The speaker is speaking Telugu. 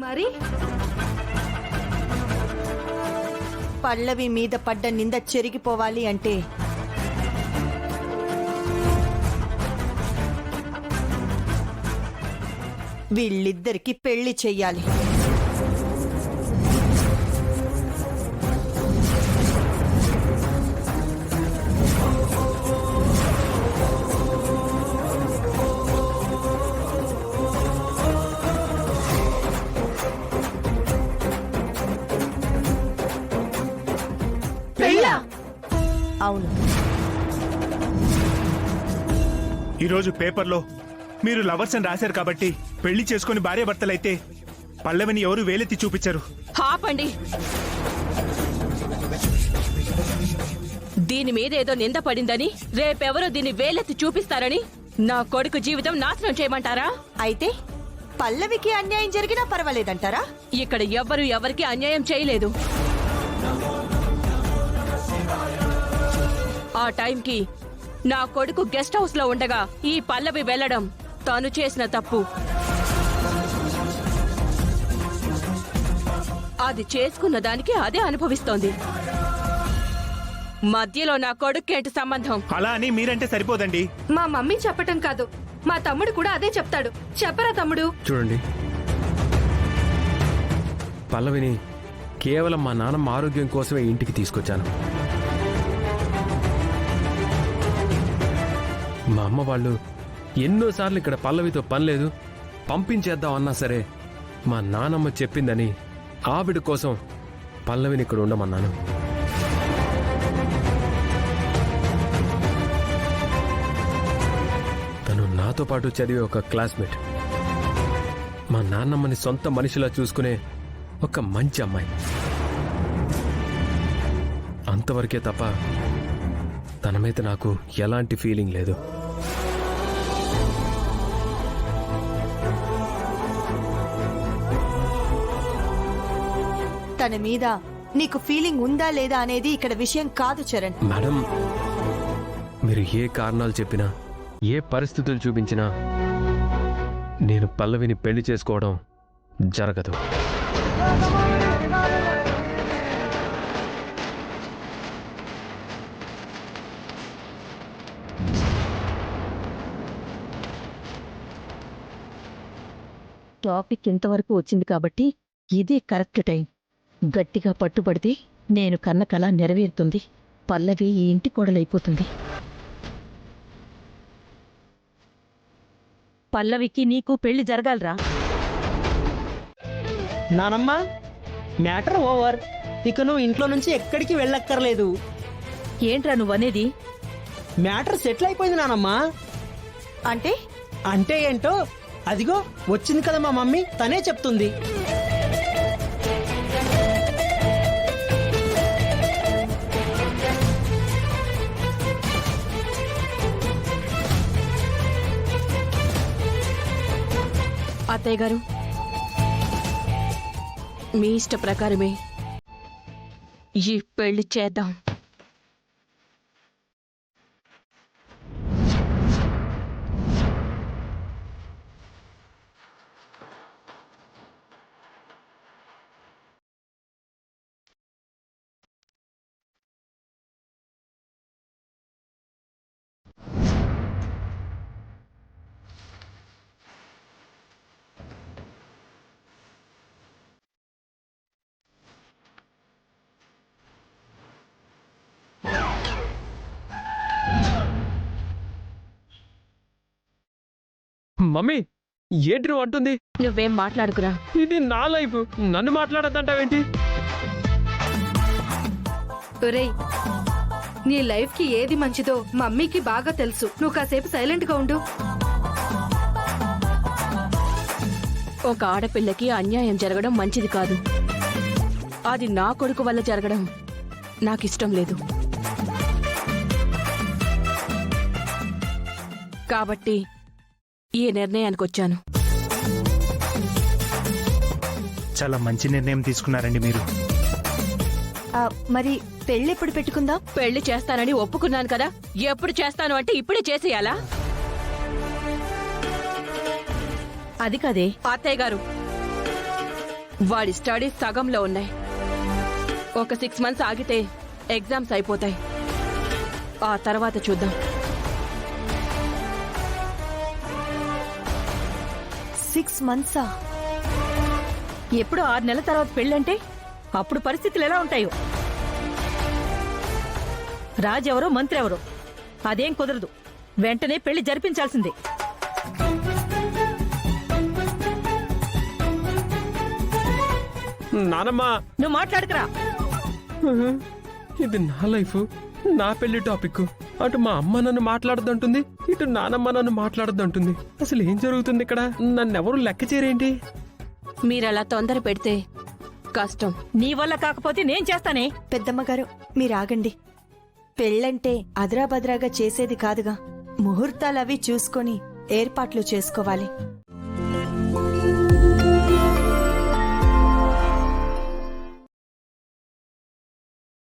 మరి పల్లవి మీద పడ్డ నింద చెరిగిపోవాలి అంటే వీళ్ళిద్దరికి పెళ్లి చెయ్యాలి. అవును, ఈరోజు పేపర్లో మీరు లవర్స్ అని రాశారు కాబట్టి పెళ్లి చేసుకుని భార్యాభర్తలైతే పల్లవిని ఎవరు వేలెత్తి చూపించారు. ఆపండి. దీని మీద ఏదో నింద పడిందని, రేపెవరో దీన్ని వేలెత్తి చూపిస్తారని నా కొడుకు జీవితం నాశనం చేయమంటారా? అయితే పల్లవికి అన్యాయం జరిగినా పర్వాలేదంటారా? ఇక్కడ ఎవ్వరు ఎవరికి అన్యాయం చేయలేదు. ఆ టైంకి నా కొడుకు గెస్ట్ హౌస్ లో ఉండగా ఈ పల్లవి వెళ్లడం తాను చేసిన తప్పు. అది చేసుకున్న దానికి అదే అనుభవిస్తోంది. మధ్యలో నా కొడుకేంటి సంబంధం? అలా అని మీరంటే సరిపోదండి. మా మమ్మీ చెప్పటం కాదు, మా తమ్ముడు కూడా అదే చెప్తాడు. చెప్పరా తమ్ముడు? చూడండి, పల్లవిని కేవలం మా నాన్నమ్మ ఆరోగ్యం కోసమే ఇంటికి తీసుకొచ్చాను. మా అమ్మ వాళ్ళు ఎన్నోసార్లు ఇక్కడ పల్లవితో పనిలేదు, పంపించేద్దాం అన్నా సరే మా నానమ్మ చెప్పిందని ఆవిడ కోసం పల్లవిని ఇక్కడ ఉండమన్నాను. తను నాతో పాటు చదివే ఒక క్లాస్మేట్, మా నాన్నమ్మని సొంత మనిషిలా చూసుకునే ఒక మంచి అమ్మాయి. అంతవరకే తప్ప తన మీద నాకు ఎలాంటి ఫీలింగ్ లేదు. తన మీద నీకు ఫీలింగ్ ఉందా లేదా అనేది ఇక్కడ విషయం కాదు చరణ్. మేడం, మీరు ఏ కారణాలు చెప్పినా, ఏ పరిస్థితులు చూపించినా నేను పల్లవిని పెళ్లి చేసుకోవడం జరగదు. టాపిక్ ఇంతవరకు వచ్చింది కాబట్టి ఇదే కరెక్ట్ టైం. గట్టిగా పట్టుబడితే నేను కన్న కల నెరవేరుతుంది. పల్లవి ఈ ఇంటి కోడలైపోతుంది. పల్లవికి నీకు పెళ్లి జరగాలరా? నానమ్మ, మ్యాటర్ ఓవర్. ఇక నువ్వు ఇంట్లో నుంచి ఎక్కడికి వెళ్ళక్కర్లేదు. ఏంట్రా నువ్వనేది? మ్యాటర్ సెటిల్ అయిపోయింది నానమ్మ. అంటే అంటే ఏంటో అదిగో వచ్చింది కదా మా మమ్మీ, తనే చెప్తుంది. అత్తయ్య గారు, మీ ఇష్ట ప్రకారమే ఈ పెళ్లి చేద్దాం. మమ్మీ, ఏంటి నువ్వు అంటుంది? నువ్వేం మాట్లాడుకురా. ఇది నా లైఫ్, నన్ను మాట్లాడద్దంటావేంటి? ఒరేయ్, నీ లైఫ్ కి ఏది మంచిదో మమ్మీకి బాగా తెలుసు. నువ్వు కాసేపు సైలెంట్ గా ఉండు. ఒక ఆడపిల్లకి అన్యాయం జరగడం మంచిది కాదు. అది నా కొడుకు వల్ల జరగడం నాకిష్టం లేదు. కాబట్టి ఈ నిర్ణయానికి వచ్చాను. చాలా మంచి నిర్ణయం తీసుకున్నారండి మీరు. మరి పెళ్లి ఎప్పుడు పెట్టుకుందాం? పెళ్లి చేస్తానని ఒప్పుకున్నాను కదా, ఎప్పుడు చేస్తాను అంటే ఇప్పుడే చేసేయాలా? అది కదే అత్తయ్య గారు, వాడి స్టడీస్ సగంలో ఉన్నాయి. ఒక 6 months ఆగితే ఎగ్జామ్స్ అయిపోతాయి. ఆ తర్వాత చూద్దాం. 6 months ఎప్పుడు 6 నెలల తర్వాత పెళ్ళంటే అప్పుడు పరిస్థితులు ఎలా ఉంటాయో. రాజెవరో మంత్రి ఎవరో అదేం కుదరదు. వెంటనే పెళ్లి జరిపించాల్సిందే. నానమ్మా, నువ్వు మాట్లాడకరా. ఇది నా లైఫ్, నా పెళ్లి టాపిక్. అటు మా అమ్మ నన్ను మాట్లాడద్దంటుంది, ఇటు నానమ్మ నన్ను మాట్లాడద్దంటుంది. అసలు ఏం జరుగుతుంది ఇక్కడ? నన్నెవరు లెక్క చేయరేంటి? మీరలా తొందర పెడితే కష్టం. నీ వల్ల కాకపోతే నేను చేస్తానే. పెద్దమ్మగారు మీరు ఆగండి. పెళ్ళంటే అదరాబద్రాగా చేసేది కాదుగా. ముహూర్తాలవి చూసుకొని ఏర్పాట్లు చేసుకోవాలి.